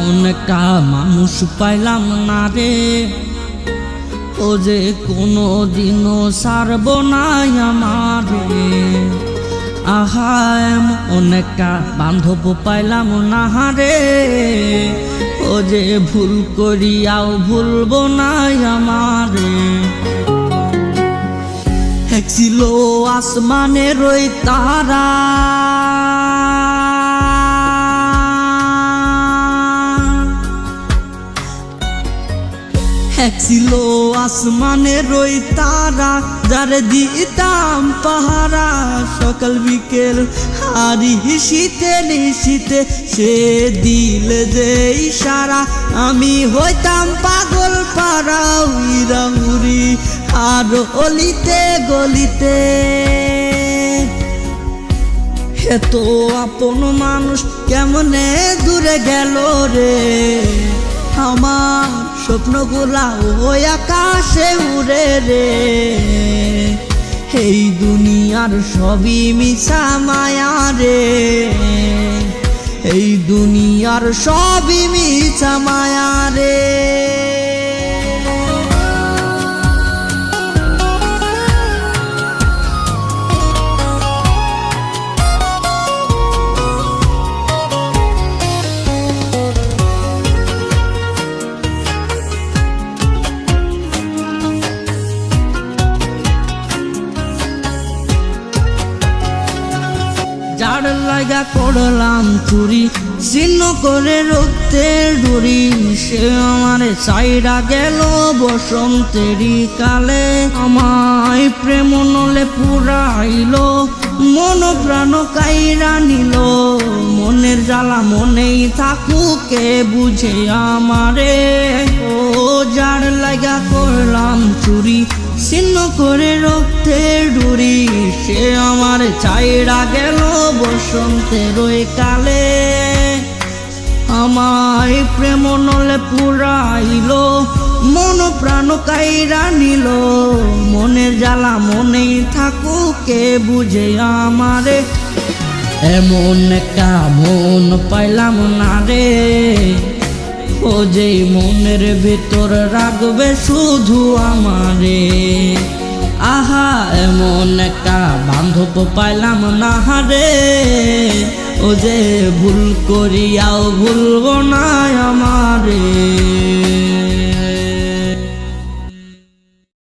এমন একটা মানুষ পাইলাম না রে, ও যে কোনো দিনও ছাড়ব না আমারে। আহা এমন একটা বান্ধব পাইলাম না রে, ও যে ভুল করিয়াও ভুলব না আমারে। এক ছিল আসমানের ওই তারা, এক ছিল আসমানের ওই তারা, যারে দিতাম পাহারা সকাল বিকেল হারি শীতে নিশীতে, সে দিল যে ইশারা আমি হইতাম পাগল পারা উইরা উড়ি আর অলিতে গলিতে। এত আপন মানুষ কেমনে দূরে গেল রে, আমার স্বপ্নগুলা ওই আকাশে উড়ে রে। এই দুনিয়ার সবই মিছা মায়া রে, এই দুনিয়ার সবই মিছা মায়া রে। যার লাগা করলাম চুরি ছিন্ন করে রক্তের ডুরি, সে আমার চাইরা গেল বসন্তেরই কালে। আমায় প্রেম নলে পুরাইলো, মন প্রাণ কাইরা নিল, মনের জ্বালা মনেই থাকুকে বুঝে আমারে। ও যার লাগা করলাম চুরি ছিন্ন করে রক্তের ডুরি, সে আমার চাইরা গেল বসন্তের ওই কালে। আমায় প্রেম নলে পুরাইলো, মন প্রাণ কাইরা নিল, মনের জ্বালা মনেই থাকুকে বুঝে আমারে। এমন একটা মন পাইলাম না রে, ও যে মনের ভিতর রাখবে শুধু আমারে। আহা এমন একটা বান্ধব পাইলাম না রে, ও যে ভুল করিয়াও ভুলব না